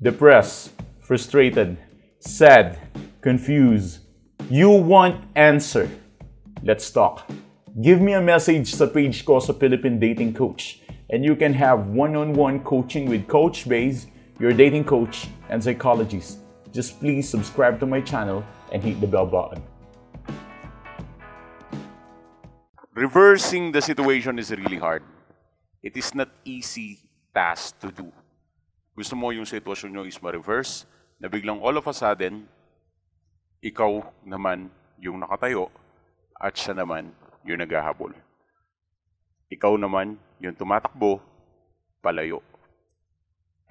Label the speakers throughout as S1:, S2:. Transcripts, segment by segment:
S1: Depressed, frustrated, sad, confused. You want answer. Let's talk. Give me a message sa page ko sa Philippine Dating Coach and you can have one-on-one coaching with Coach Baze, your dating coach and psychologist. Just please subscribe to my channel and hit the bell button.
S2: Reversing the situation is really hard. It is not easy task to do. Gusto mo yung sitwasyon nyo is ma-reverse, na biglang all of a sudden, ikaw naman yung nakatayo at siya naman yung naghahabol. Ikaw naman yung tumatakbo, palayo.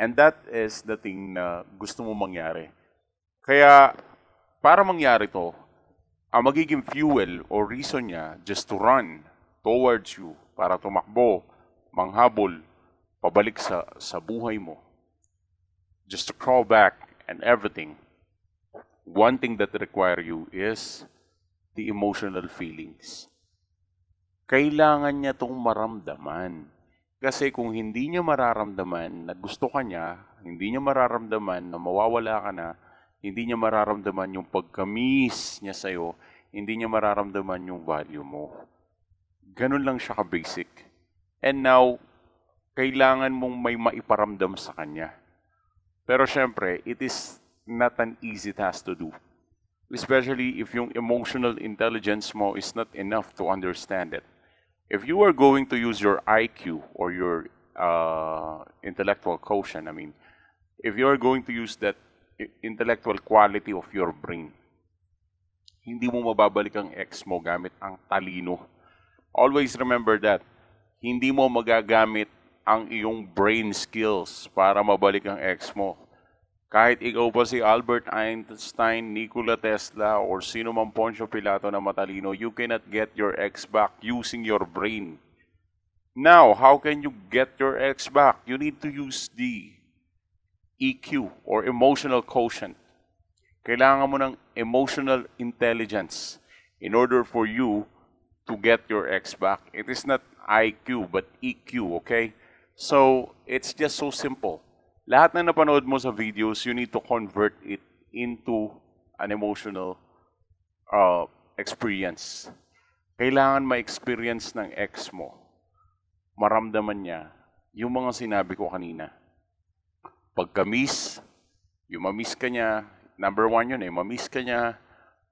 S2: And that is the thing na gusto mo mangyari. Kaya, para mangyari to, ang magiging fuel o reason niya just to run towards you, para tumakbo, manghabol, pabalik sa buhay mo, just to crawl back and everything, one thing that require you is the emotional feelings. Kailangan niya itong maramdaman. Kasi kung hindi niya mararamdaman na gusto ka niya, hindi niya mararamdaman na mawawala ka na, hindi niya mararamdaman yung pagkamis niya sa'yo, hindi niya mararamdaman yung value mo. Ganun lang siya ka-basic. And now, kailangan mong may maiparamdam sa kanya. Pero syempre, it is not an easy task to do. Especially if yung emotional intelligence mo is not enough to understand it. If you are going to use your IQ or your intellectual quotient, if you are going to use that intellectual quality of your brain, hindi mo mababalik ang ex mo gamit ang talino. Always remember that. Hindi mo magagamit ang iyong brain skills para mabalik ang ex mo. Kahit ikaw pa si Albert Einstein, Nikola Tesla, or sino mang Poncio Pilato na matalino, you cannot get your ex back using your brain. Now, how can you get your ex back? You need to use the EQ or emotional quotient. Kailangan mo ng emotional intelligence in order for you to get your ex back. It is not IQ but EQ, okay? So, it's just so simple. Lahat na napanood mo sa videos, you need to convert it into an emotional experience. Kailangan ma-experience ng ex mo. Maramdaman niya yung mga sinabi ko kanina. Pagka-miss, yung ma-miss ka niya, number one yun ma-miss ka niya,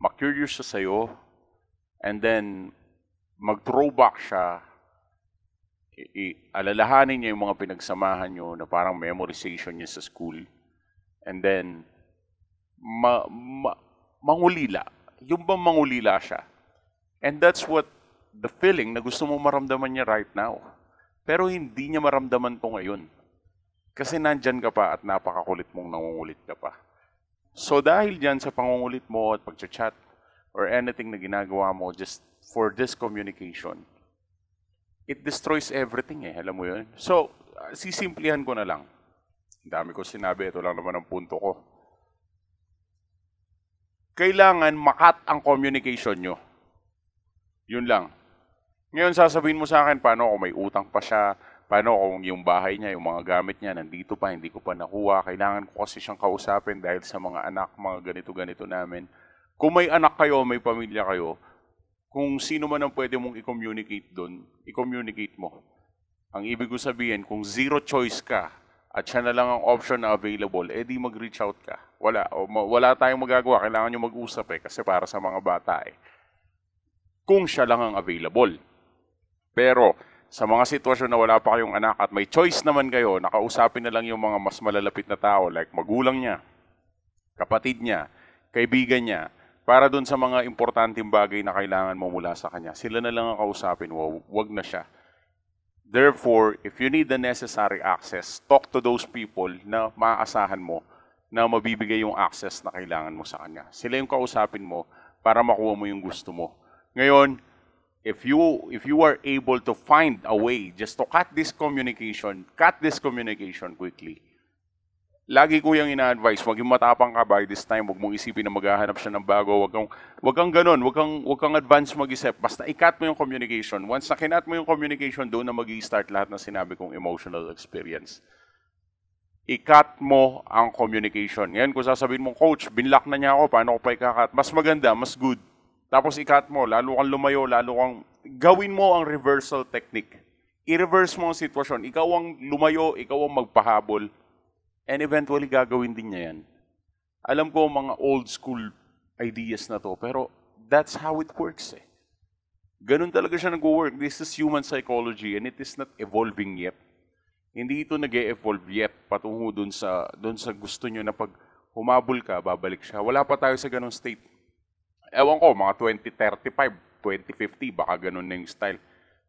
S2: ma-curious siya sa'yo, and then mag-throwback siya, alalahanin niya yung mga pinagsamahan nyo na parang memorization niya sa school. And then, mangulila. Yung bang mangulila siya. And that's what the feeling na gusto mo maramdaman niya right now. Pero hindi niya maramdaman to ngayon. Kasi nandyan ka pa at napakakulit mong nangungulit ka pa. So dahil dyan sa pangungulit mo at pag-chat or anything na ginagawa mo just for this communication, it destroys everything alam mo yun? So, sisimplihan ko na lang. Ang dami ko sinabi, ito lang naman ang punto ko. Kailangan makat ang communication nyo. Yun lang. Ngayon, sasabihin mo sa akin, paano kung may utang pa siya, paano kung yung bahay niya, yung mga gamit niya, nandito pa, hindi ko pa nakuha, kailangan ko kasi siyang kausapin dahil sa mga anak, mga ganito-ganito namin. Kung may anak kayo, may pamilya kayo, kung sino man ang pwede mong i-communicate doon, i-communicate mo. Ang ibig ko sabihin, kung zero choice ka at siya na lang ang option na available, di mag-reach out ka. Wala tayong magagawa, kailangan nyo mag-usap kasi para sa mga bata Kung siya lang ang available. Pero sa mga sitwasyon na wala pa kayong anak at may choice naman kayo, nakausapin na lang yung mga mas malalapit na tao like magulang niya, kapatid niya, kaibigan niya, para dun sa mga importanteng bagay na kailangan mo mula sa kanya. Sila na lang ang kausapin, wag na siya. Therefore, if you need the necessary access, talk to those people na maaasahan mo na mabibigay yung access na kailangan mo sa kanya. Sila yung kausapin mo para makuha mo yung gusto mo. Ngayon, if you are able to find a way just to cut this communication quickly, lagi ko yung ina-advise, wag yung matapang ka by this time, wag mong isipin na maghahanap siya ng bago, wag kang ganun, wag kang advance mag-isip, basta i-cut mo yung communication. Once na kinat mo yung communication, doon na mag-i-start lahat ng sinabi kong emotional experience. i-cut mo ang communication. Ngayon, kung sasabihin mo, Coach, binlock na niya ako, paano ko pa i-cut? Mas maganda, mas good. Tapos i-cut mo, lalo kang lumayo, lalo kang... Gawin mo ang reversal technique. I-reverse mo ang sitwasyon. Ikaw ang lumayo, ikaw ang magpahabol. And eventually, gagawin din niya yan. Alam ko, mga old school ideas na to, pero that's how it works eh. Ganun talaga siya nag-work. This is human psychology and it is not evolving yet. Hindi ito nag-e-evolve yet patungo dun sa gusto nyo na pag humabol ka, babalik siya. Wala pa tayo sa ganung state. Ewan ko, mga 2035, 2050, baka ganun na yung style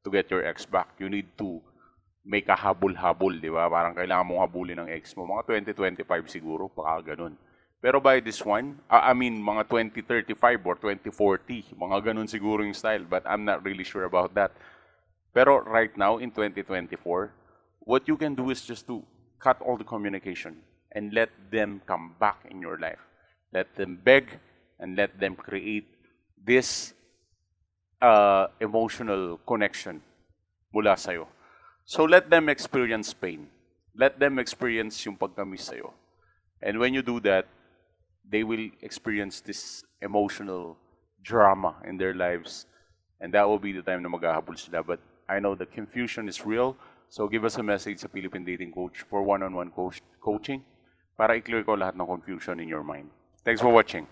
S2: to get your ex back. You need to make a habol-habol, di ba? Parang kailangan mong habulin ng ex mo. Mga 2025 siguro, baka ganun. Pero by this one, mga 2035 or 2040, mga ganun siguro yung style. But I'm not really sure about that. Pero right now, in 2024, what you can do is just to cut all the communication and let them come back in your life. Let them beg and let them create this emotional connection mula sa'yo. So let them experience pain. Let them experience yung pagkamiss sa'yo. And when you do that, they will experience this emotional drama in their lives. And that will be the time na maghahabol sila. But I know the confusion is real. So give us a message sa Philippine Dating Coach for one-on-one coaching para i-clear ko lahat ng confusion in your mind. Thanks for watching.